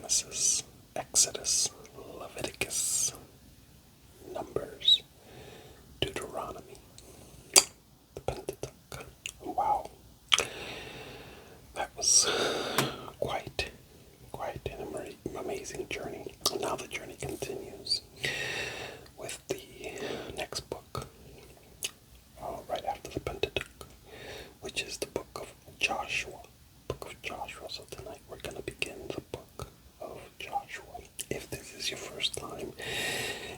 Genesis, Exodus, Leviticus, Numbers, Deuteronomy, the Pentateuch. Wow, that was quite an amazing journey. And now the journey continues with the next book, right after the Pentateuch, which is the book of Joshua. So tonight we're going to begin the book of Joshua. If this is your first time,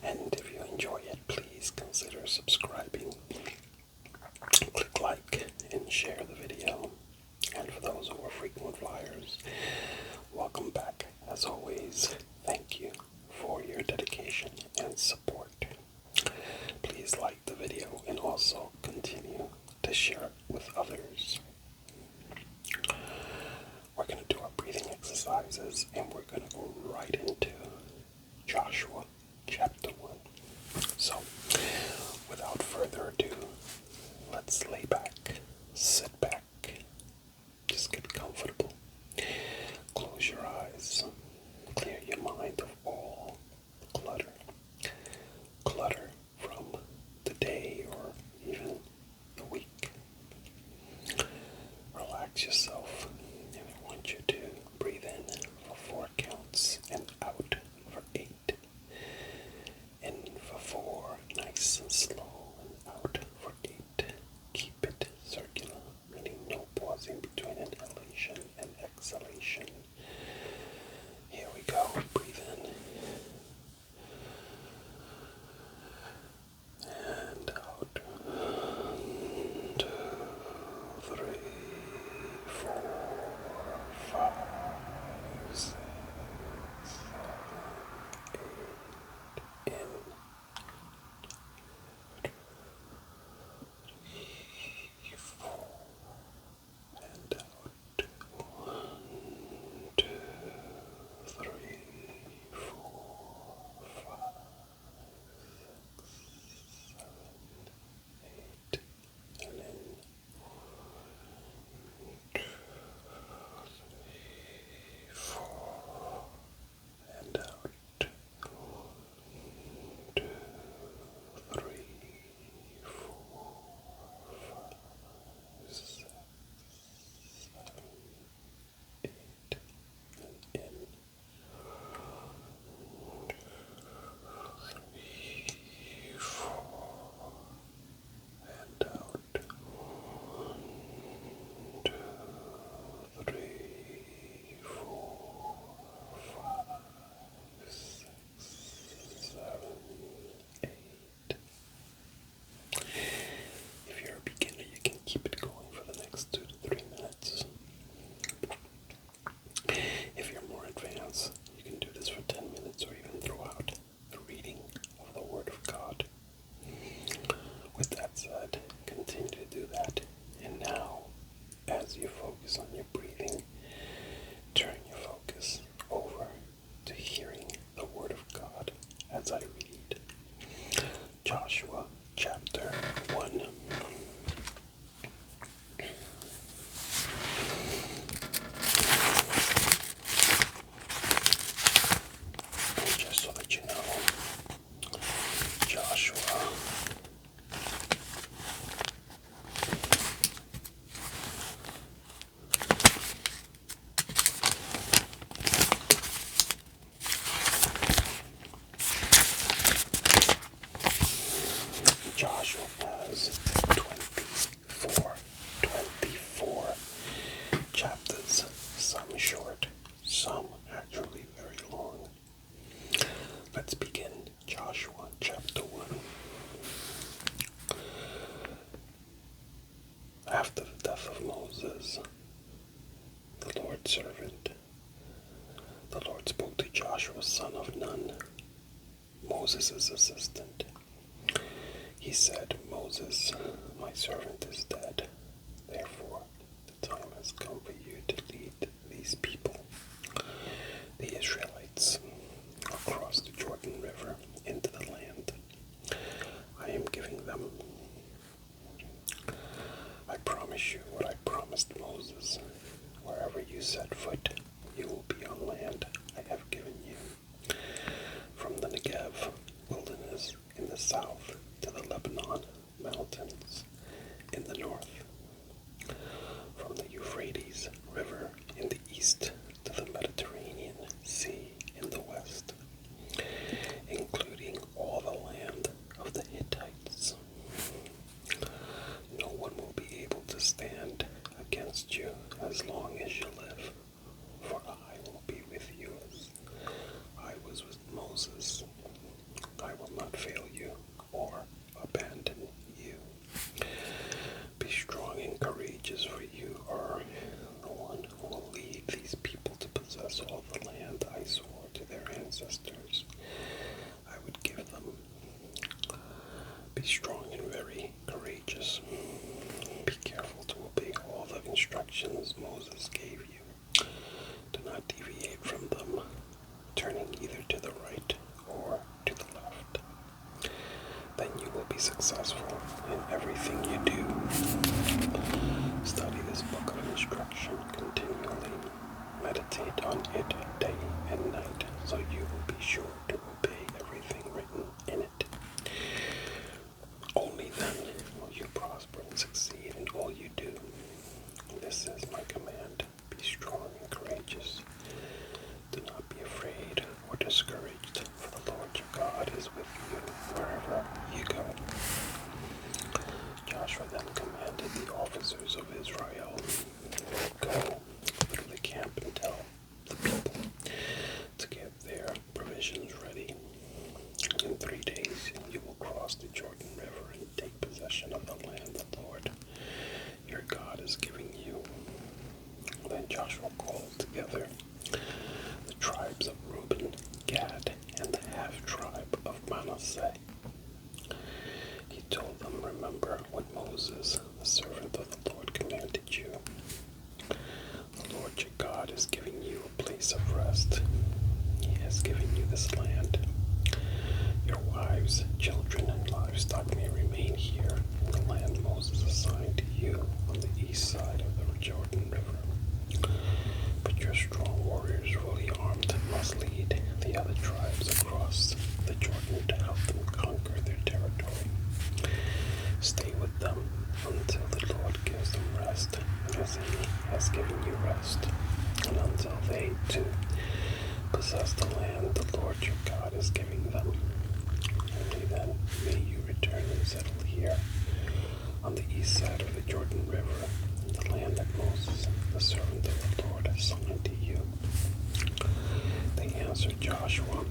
and if you enjoy it, please consider subscribing. Click like and share the video. And for those who are frequent flyers, welcome back. As always, thank you for your dedication and support. Please like the video and also continue to share it with others. We're going to do our breathing exercises and we're going to go right into Joshua chapter 1. So, without further ado, let's lay back, sit back, just get comfortable, close your eyes, clear your mind of all clutter from the day or even the week. Relax yourself, and I want you to breathe in for 4 counts and out for 8. In for 4, nice and slow, and out for 8. Keep it circular, meaning no pausing between inhalation and exhalation. Here we go. Breathe in and out. 1, 2, 3, 4, 5, 6, 7, 8. In and out. 1, 2, 3, 4, 5, 6, 7, 8. And in 2, 3, 4. And out. 1, 2, 3, 4, 5, 6, 7, 8. And in 3, 4. And out. 1, 2, 3, 4, 5, 6, 7, 8. If you're a beginner, you can keep it going for the next 2 to 3 minutes. If you're more advanced, you can do this for 10 minutes or even throughout the reading of the Word of God. With that said, continue to do that. And now, as you focus on your breathing, turn your focus over to hearing the Word of God as I read Joshua chapter 1. And just so that you know, Joshua has 24 chapters, some short, some actually very long. Let's begin Joshua chapter 1. After the death of Moses, the Lord's servant, the Lord spoke to Joshua son of Nun, Moses' assistant. He said, Moses, my servant is dead. Therefore, the time has come for you to lead these people, the Israelites, across the Jordan River into the land I am giving them. I promise you what I promised Moses. Wherever you set foot, you will be on land I have ancestors, I would give them. Be strong and very courageous. Be careful to obey all the instructions Moses gave you. Do not deviate from them, turning either to the right or to the left. Then you will be successful in everything you do. Study this book of instruction continually. Meditate on it day and night, so you will be sure to obey everything written in it. Only then will you prosper and succeed in all you do. This is my command. Be strong and courageous. Do not be afraid or discouraged, for the Lord your God is with you wherever you go. Joshua then commanded the officers of Israel, go through the camp and tell the people to get their provisions ready. In 3 days you will cross the Jordan River and take possession of the land the Lord your God is giving you. Then Joshua called together the tribes of Reuben, Gad, and the half-tribe of Manasseh. He told them, remember what Moses, the servant of the Lord, commanded you. The Lord your God is giving you a place of rest. He has given you this land. Your wives, children, and livestock may remain here in the land Moses assigned to you on the east side of the Jordan River. But your strong warriors, fully armed, must lead the other tribes across the Jordan to help them conquer their territory. Stay with them until the Lord gives them rest, as He has given you rest, and until they, too, possess the land the Lord your God is giving them. Only then may you return and settle here on the east side of the Jordan River, the land that Moses, the servant of the Lord, assigned to you. They answered Joshua,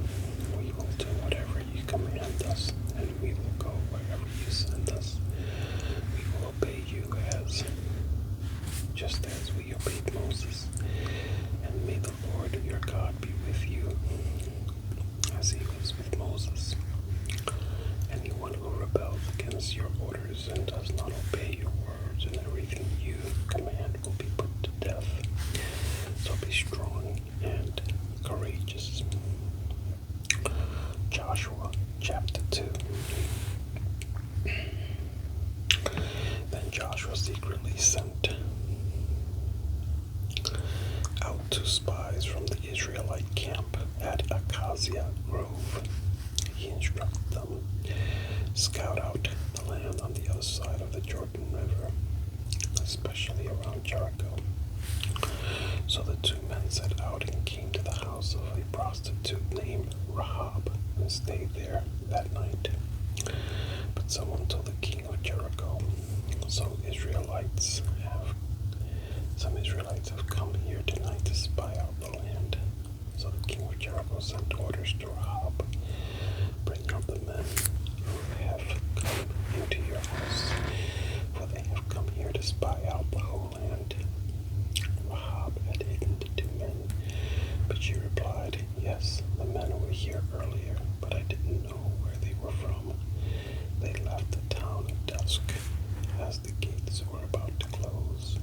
we will do whatever you command us, and we will go wherever you send us. We will obey you just as we obeyed Moses. And may the Lord your God be with you, as he was with Moses. Anyone who rebels against your orders and does not obey your words and everything you command will be put to death. So be strong and courageous. Joshua chapter 2. Then Joshua secretly sent out 2 spies from the Israelite camp at Acacia Grove. He instructed them, scout out the land on the other side of the Jordan River, especially around Jericho. So the 2 men set out and came to the house of a prostitute named Rahab and stayed there that night. But someone told the king of Jericho, some Israelites have come here tonight to spy out the land. So the king of Jericho sent orders to Rahab, bring out the men who have come into your house, for they have come here to spy out the whole land. Rahab had hidden the 2 men, but she replied, yes, the men were here earlier, but I didn't know where they were from. They left the town at dusk, as the gates were about to close.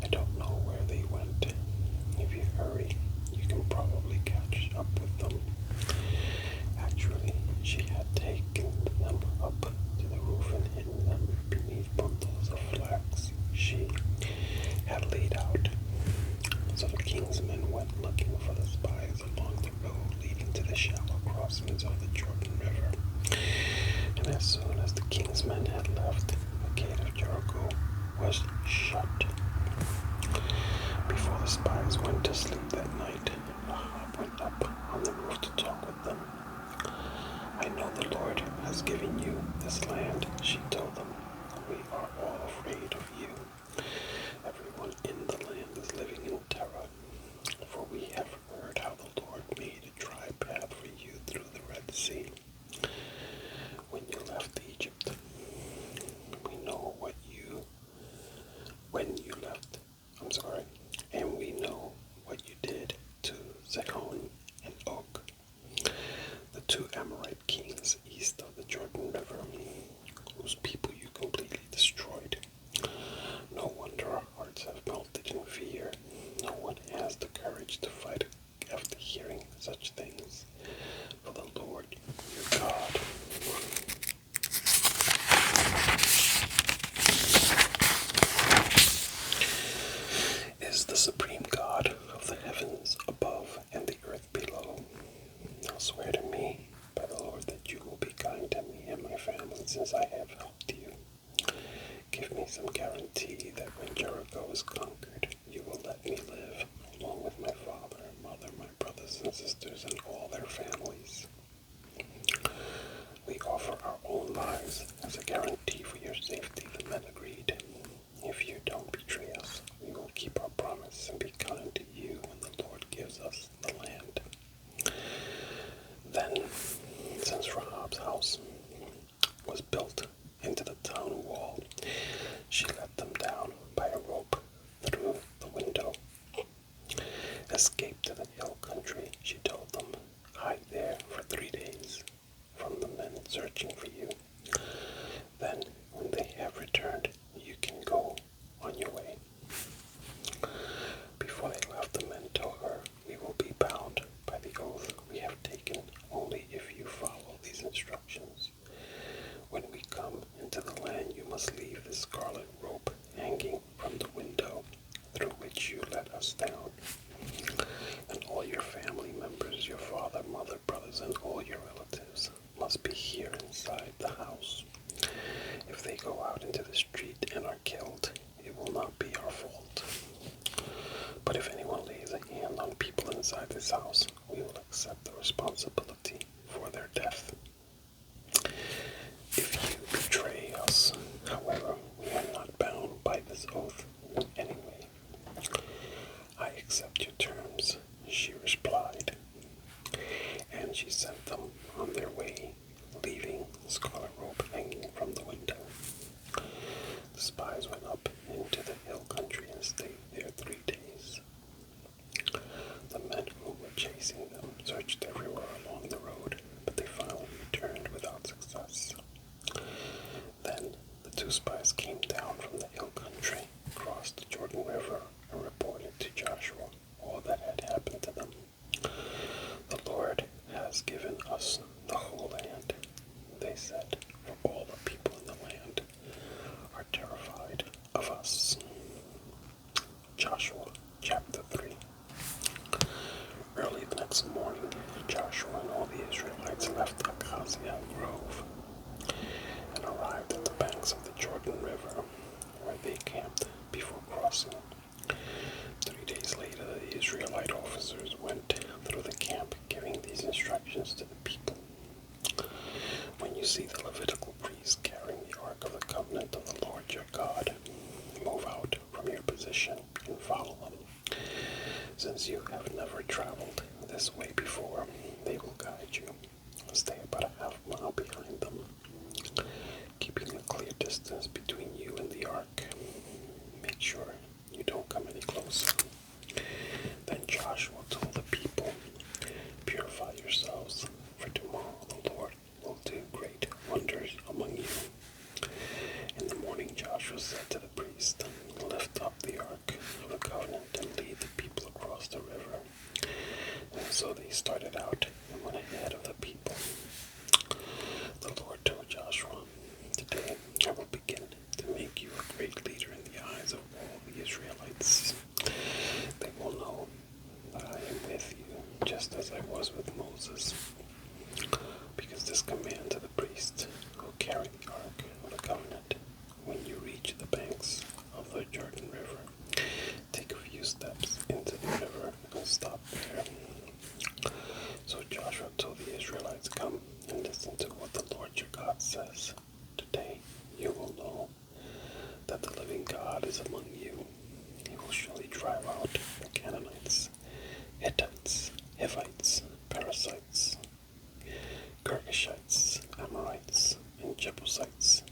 I don't know where they went. If you hurry, you can probably catch up with them. Actually, she had taken them up to the roof and hidden them beneath bundles of flax she had laid out. So the king's men went looking for the spies along the road leading to the shallow crossings of the Jordan River. And as soon as the king's men had left, the gate of Jericho was shut. Before the spies went to sleep that night, Rahab went up on the roof to talk with them. I know the Lord has given you this land, she told them. We are all afraid of you. Everyone in the land is living in terror, for we have heard how the Lord made a dry path for you through the Red Sea when you left Egypt. We know and we know what you did to Sihon and Og, two Amorite kings east of the Jordan River, whose people you completely destroyed. No wonder our hearts have melted in fear. No one has the courage to fight after hearing such things. For the Lord your God is the supreme God of the heavens above and the earth below. Now swear to me by the Lord that you will be kind to me and my family since I have helped you. Give me some guarantee that when Jericho is conquered, you will let me live, along with my father and mother, my brothers and sisters, and all their families. We offer our own lives as a guarantee for your safety, the men agreed. If you don't betray us, we will keep our promise and be kind to you when the Lord gives us the land. Then, since Rahab's house was built into the town wall, she let them down by a rope through the window. Escape to the hill country, she told them. Hide there for 3 days from the men searching for you. Then, when they have returned, you can go on your way. Before they left, the men told her, we will be bound by the oath we have taken only if you follow these instructions. When we come into the land, you must leave the scarlet rope hanging from the window through which you let us down. And all your family members, your father, mother, brothers, and all your relatives must be here inside the house. If they go out into the street and are killed, it will not be our fault. But if anyone lays a hand on people inside this house, we will accept the responsibility for their death. If you betray us, however, we are not bound by this oath in any way. I accept your terms, she replied, and she sent them on their way, leaving the scarlet rope hanging from the window. The spies went up into the hill country and stayed there 3 days. The men who were chasing them searched everywhere along the road, but they finally returned without success. Then the 2 spies came down from the hill country, crossed the Jordan River, and reported to Joshua all that had happened to them. The Lord has given us the whole land, they said, for all the people in the land are terrified of us. Joshua chapter 3. Early the next morning, Joshua and all the Israelites left Acacia Grove and arrived at the banks of the Jordan River, where they camped before crossing. 3 days later, the Israelite officers went through the camp, giving these instructions to the people. When you see the Levitical priests carrying the Ark of the Covenant of the Lord your God, move out from your position and follow them. Since you have never traveled this way before, they will guide you. Stay about a half mile behind them, keeping a clear distance between you and the ark. Make sure you don't come any closer. Then Joshua told the people, purify yourselves, for tomorrow the Lord will do great wonders among you. In the morning Joshua said to the priest, lift up the ark of the covenant and lead the people across the river. And so they started out and went ahead of the people. The Lord told Joshua, today I will begin to make you a great leader in the eyes of all the Israelites. They will know that I am with you, just as I was with Moses. Because this command to the priests who carry the ark of the covenant, when you reach the banks of the Jordan River, take a few steps into the river and stop there. So Joshua told the Israelites, come and listen to what the Lord your God says. Today you will know that the living God is among you. He will surely drive out the Canaanites, Hittites, Hivites, Perizzites, Girgashites, Amorites, and Jebusites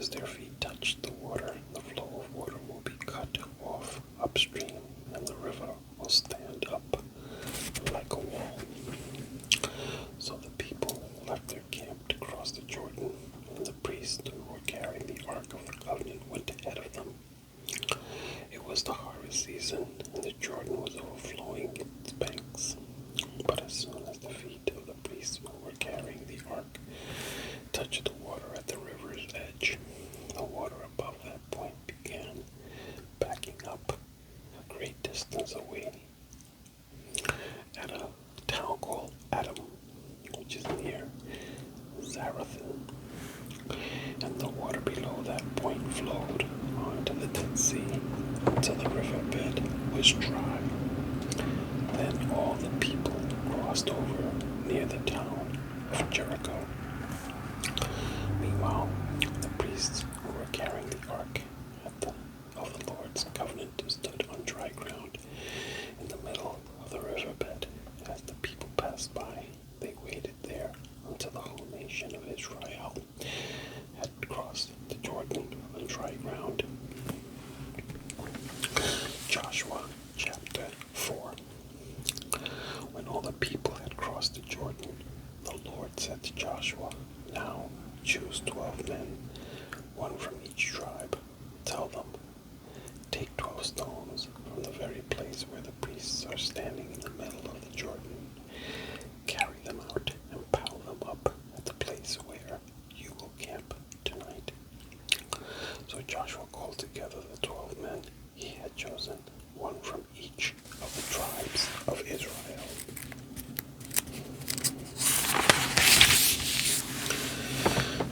as their feet touch the water, the flow of water will be cut off upstream, and the river will stand up like a wall. So the people left their camp to cross the Jordan, and the priests who were carrying the Ark of the Covenant went ahead of them. It was the harvest season, and the Jordan was overflowing its banks. But as soon as the feet of the priests who were carrying the ark touched the water at the river's edge, the water above that point began backing up a great distance away at a town called Adam, which is near Zarethan. And the water below that point flowed onto the Dead Sea until the riverbed was dry. Then all the people crossed over near the town of Jericho. Meanwhile, the priests who were carrying the ark of the Lord's covenant stood on dry ground in the middle of the riverbed. As the people passed by, they waited there until the whole nation of Israel had crossed the Jordan on dry ground. Joshua chapter 4. When all the people had crossed the Jordan, the Lord said to Joshua, "Now choose 12 men, one from each tribe. Tell them, take 12 stones from the very place where the priests are standing in the middle of the Jordan. Carry them out and pile them up at the place where you will camp tonight." So Joshua called together the 12 men he had chosen, one from each of the tribes of Israel.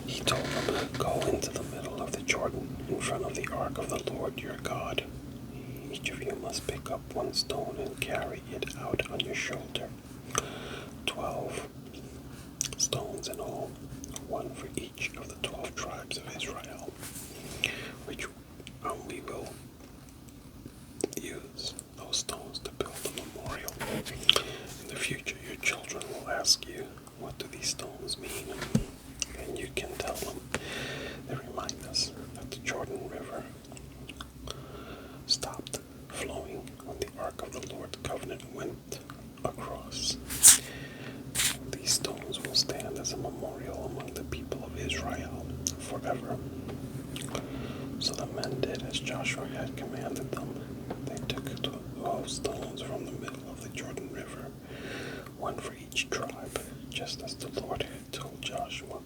He told them, "Go into the middle of the Jordan in front of the ark of the Lord your God. Each of you must pick up one stone and carry it out on your shoulder. 12 stones in all, one for each of the 12 tribes of Israel, which we will use those stones to build a memorial. In the future, your children will ask you, what do these stones mean? And you can tell them they remind us that the Jordan River stopped flowing when the Ark of the Lord's covenant went across. These stones will stand as a memorial among the people of Israel forever." So the men did as Joshua had commanded them. They took 12 stones from the middle of the Jordan River, one for each tribe, just as the Lord had told Joshua.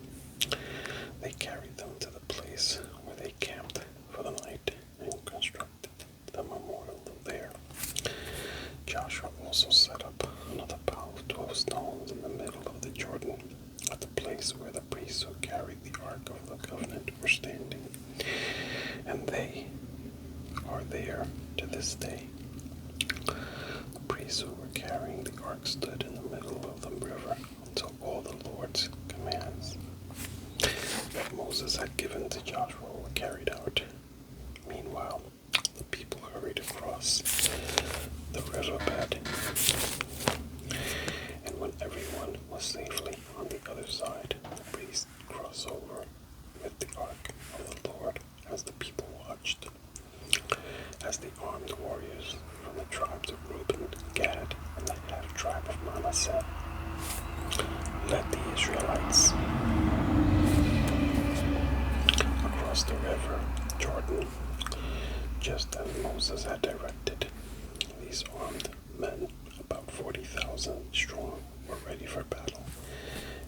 They carried them to the place where they camped for the night and constructed the memorial there. Joshua also set up another pile of 12 stones in the middle of the Jordan at the place where the priests who carried the Ark of the Covenant were standing. And they are there to this day. The priests who were carrying the ark stood in the middle of the river until all the Lord's commands that Moses had given to Joshua were carried out. Meanwhile, the people hurried across the riverbed. And when everyone was safely on the other side, the priests crossed over with the ark of the Lord as the people watched. As the armed warriors from the tribes of Reuben, Gad, and the half-tribe of Manasseh led the Israelites across the river Jordan, just as Moses had directed. These armed men, about 40,000 strong, were ready for battle,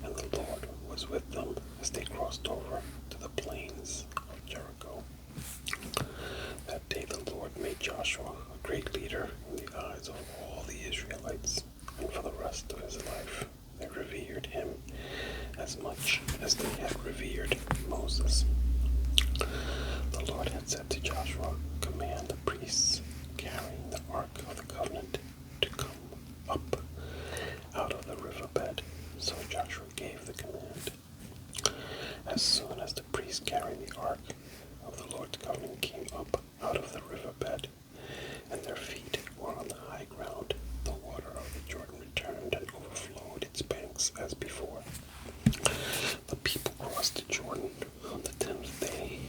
and the Lord was with them as they crossed over to the plains of Jericho. That day the Lord made Joshua a great leader in the eyes of all the Israelites, and for the rest of his life they revered him as much as they had revered Moses. The Lord had said to Joshua, "Command the priests carrying the Ark of the Covenant to come up out of the riverbed." So Joshua gave the command. As soon as the priests carrying the Ark of the Lord's covenant came up out of the riverbed, and their feet were on the high ground, the water of the Jordan returned and overflowed its banks as before. The people crossed the Jordan on the 10th day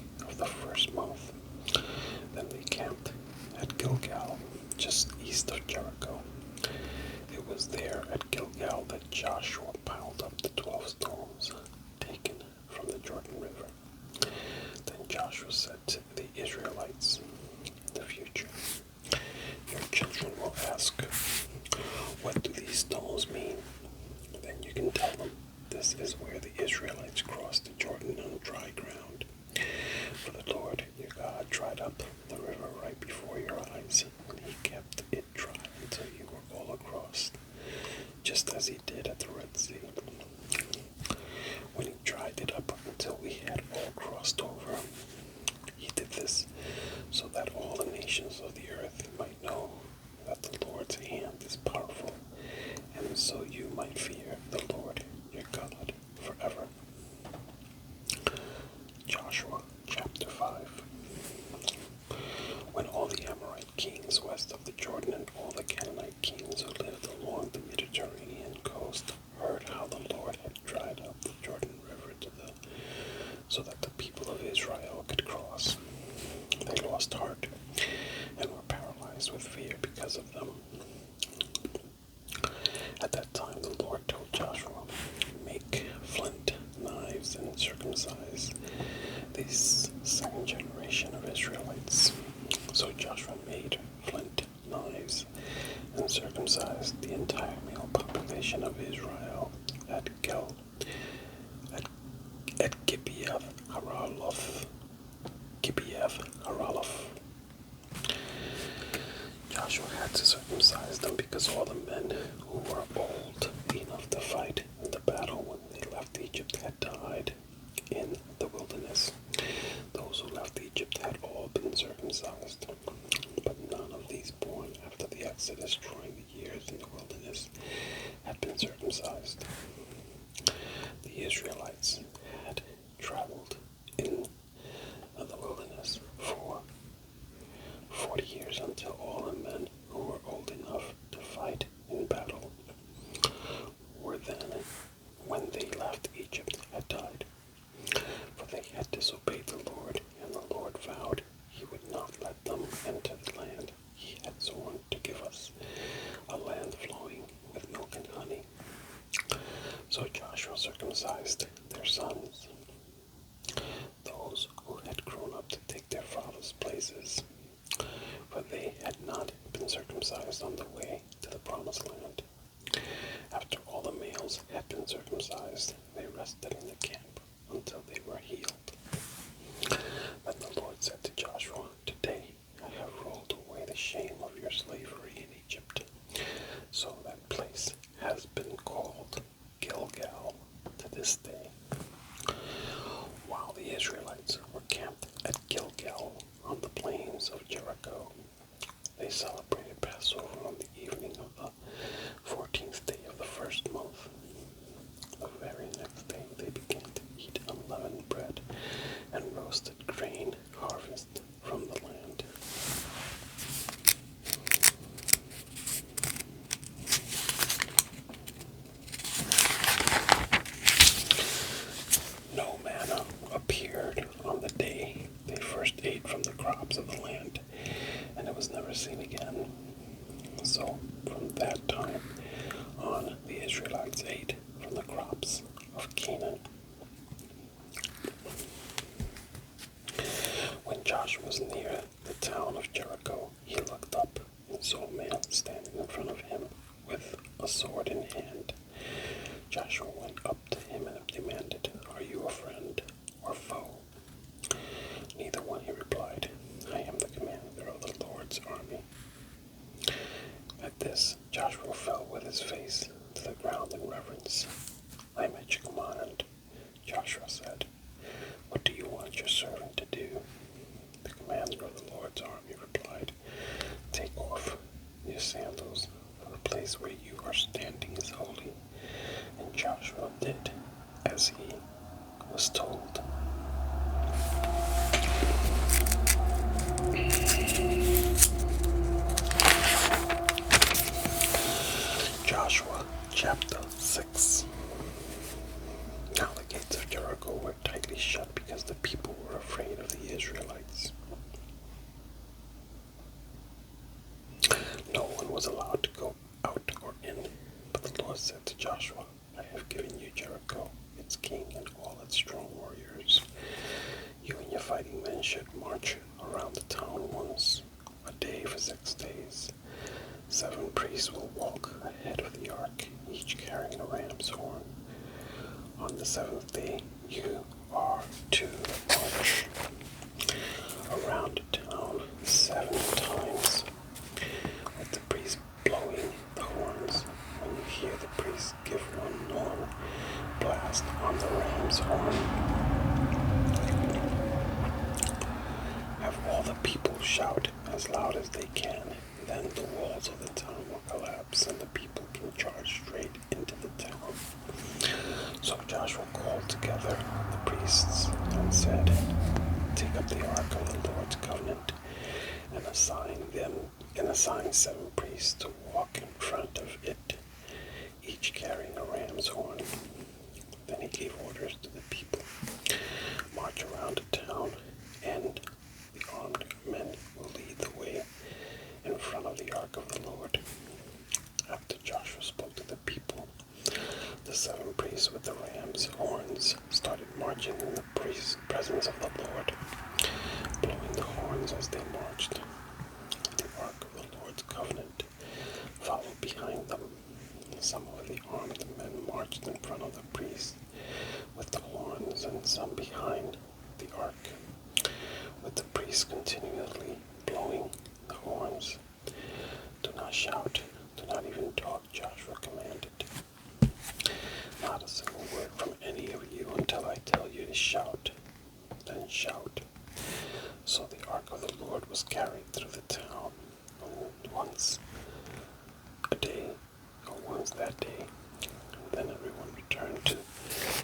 said to the Israelites in the future, your children will ask, what do these stones mean? Then you can tell them, this is where the Israelites crossed the Jordan on dry ground. For the Lord your God dried up the river right before your eyes, and he kept it dry until you were all across, just as he did at the Red Sea. When he dried it up until we had all crossed over, he did this so that all the nations of the earth might know that the Lord's hand is powerful, and so you might fear the Lord your God forever. Joshua chapter 5. When all the Amorite kings west of the Jordan and all the Canaanite kings who lived along the Mediterranean coast heard how the Lord had dried up the Jordan River so that the people of Israel could cross, they lost heart and were paralyzed with fear because of them. At that time the Lord told Joshua, make flint knives and circumcise this second generation of Israelites. So Joshua made flint knives and circumcised the entire male population of Israel at Gibeath Haraloth. Joshua had to circumcise them because all the men who were old enough to fight in the battle when they left Egypt had died in the wilderness. Those who left Egypt had all been circumcised, but none of these born after the Exodus during the years in the wilderness had been circumcised. The Israelites had traveled in the wilderness for 40 years until all the men who were old enough to fight in battle were then, when they left Egypt, had died. For they had disobeyed the Lord, and the Lord vowed he would not let them enter the land he had sworn to give us, a land flowing with milk and honey. So Joshua circumcised their sons, those who had grown up to take their father's places, for they had not been circumcised on the way to the promised land. After all the males had been circumcised, they rested in the camp until they were healed. Then the Lord said to Joshua, today I have rolled away the shame of your slavery in Egypt. So that place has been called Gilgal to this day. While the Israelites were camped at Gilgal on the plains of Jericho, they celebrated Passover on the evening of the 14th day of the first month. The very next day they began to eat unleavened bread and roasted grain harvested from the land. No manna appeared on the day they first ate from the crops of the land, and it was never seen again. So from that time on, the Israelites ate from the crops of Canaan. When Joshua was near the town of Jericho, he looked up and saw a man standing in front of him with a sword in hand. Joshua went up to him and demanded, are you a friend or foe? Neither one, he replied. I am the commander of the Lord's army. At this, Joshua fell with his face to the ground in reverence. I am at your command, Joshua said. What do you want your servant to do? The commander of the Lord's army replied, take off your sandals, for the place where you are standing is holy. And Joshua did as he was told. Joshua chapter 6. Now the gates of Jericho were tightly shut because the people were afraid of the Israelites. No one was allowed to go out or in, but the Lord said to Joshua, I have given you Jericho, its king, and all its strong warriors. You and your fighting men should march around the town once a day for 6 days. 7 priests will walk ahead of the ark, each carrying a ram's horn. On the 7th day, you are to march around the town 7 times, with the priest blowing the horns. When you hear the priest give one long blast on the ram's horn, have all the people shout as loud as they can. Then the walls of the town will collapse and the people can charge straight into the town. So Joshua called together the priests and said, take up the ark of the Lord's covenant and assign 7 priests to walk in front of it, each carrying a ram's horn. Then he gave orders to the people, march around the town, and the armed men will lead the way in front of the ark of the Lord. After Joshua spoke to the people, the 7 priests with the ram's horns started marching in the presence of the Lord, blowing the horns as they marched. The ark of the Lord's covenant followed behind them. Some of the armed men marched in front of the priests with the horns, and some behind the ark, with the priests continually blowing the horns. Do not shout, do not even talk, Joshua commanded. Not a single word from any of you until I tell you to shout. Then shout. So the ark of the Lord was carried through the town once that day. Then everyone returned to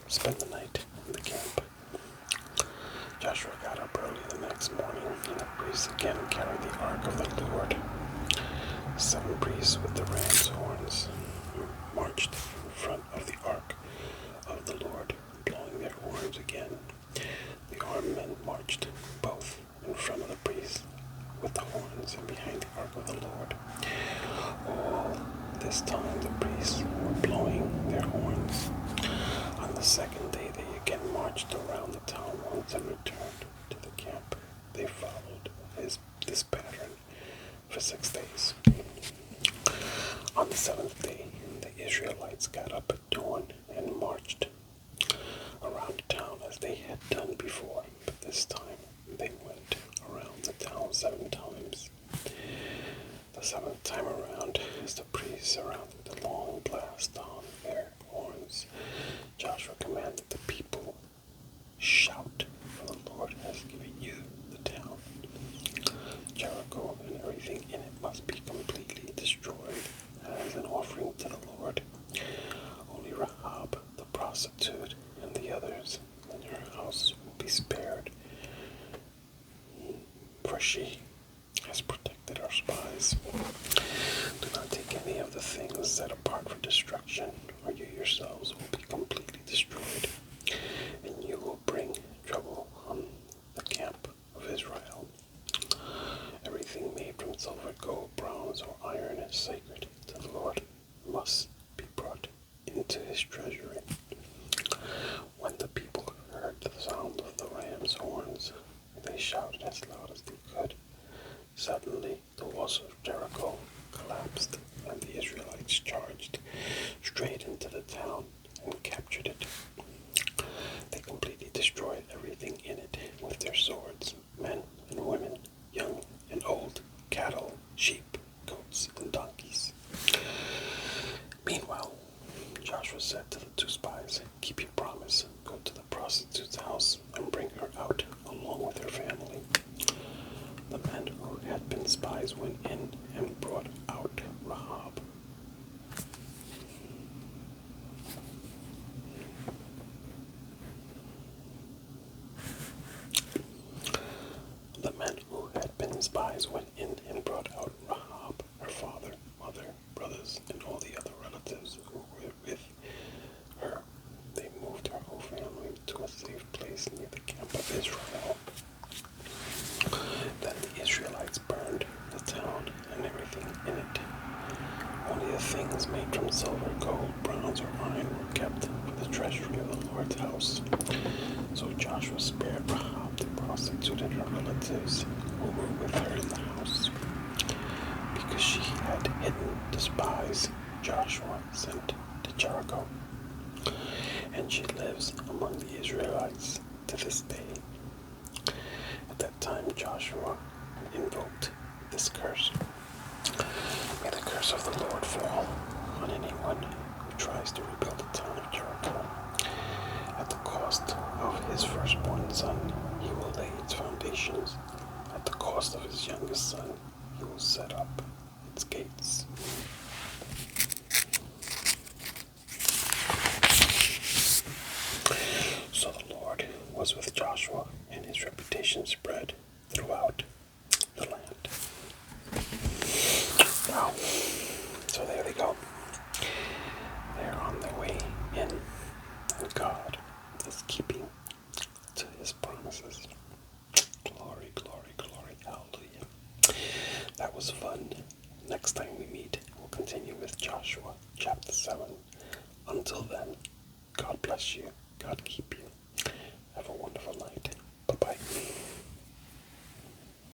spend the night in the camp. Joshua got up early the next morning, and the priests again carried the ark of the Lord. 7 priests with the ram's horns marched in front of the ark of the Lord, blowing their horns again. The armed men marched both in front of the priests with the horns and behind the ark of the Lord. All this time the priests were blowing their horns. On the 2nd day they again marched around the town once and returned to the camp. They followed this pattern for 6 days. On the 7th day, the Israelites got up at dawn and marched around the town as they had done before, but this time they went around the town 7 times. The 7th time around, as the priests surrounded the long blast on their horns, Joshua commanded the people, shout, for the Lord has given you the town. Jericho and everything in it must be completely destroyed as an offering to the Lord. Only Rahab, the prostitute, and the others in her house will be spared, for she has protected our spies. Do not take any of the things set apart for destruction, or you yourselves will be completely destroyed, and you will bring trouble on the camp of Israel. Everything made from silver, gold, bronze, or iron is sacred to the Lord, must be brought into his treasury. When the people heard the sound of the ram's horns, they shouted as loud as they could. Suddenly, the walls of Jericho collapsed, and the Israelites charged straight into the town and captured it. They completely destroyed everything in it with their swords, men and women, young and old, cattle, sheep, goats, and donkeys. Meanwhile, Joshua said to the 2 spies, keep your promise, go to the prostitute's house and bring her out along with her family. The men who had been spies went in and brought out Rahab. The men who had been spies went in and brought out Rahab, her father, mother, brothers, and all the other relatives who were with her. They moved her whole family to a safe place near the camp of Israel. Then the Israelites burned the town and everything in it. Only the things made from silver, gold, bronze, or iron were kept for the treasury of the Lord's house. So Joshua spared Rahab the prostitute and her relatives who were with her in the house, because she had hidden the spies Joshua sent to Jericho, and she lives among the Israelites to this day. At that time Joshua invoked this curse. May the curse of the Lord fall on anyone who tries to rebuild the town of Jericho. At the cost of his firstborn son, he will lay its foundations. At the cost of his youngest son, he will set up its gates. So the Lord was with Joshua, and his reputation spread throughout the land. Wow. So there they go. They're on their way in, and God is keeping to his promises. Glory, glory, glory, hallelujah. That was fun. Next time we meet, we'll continue with Joshua chapter 7. Until then, God bless you. God keep you. Have a wonderful night.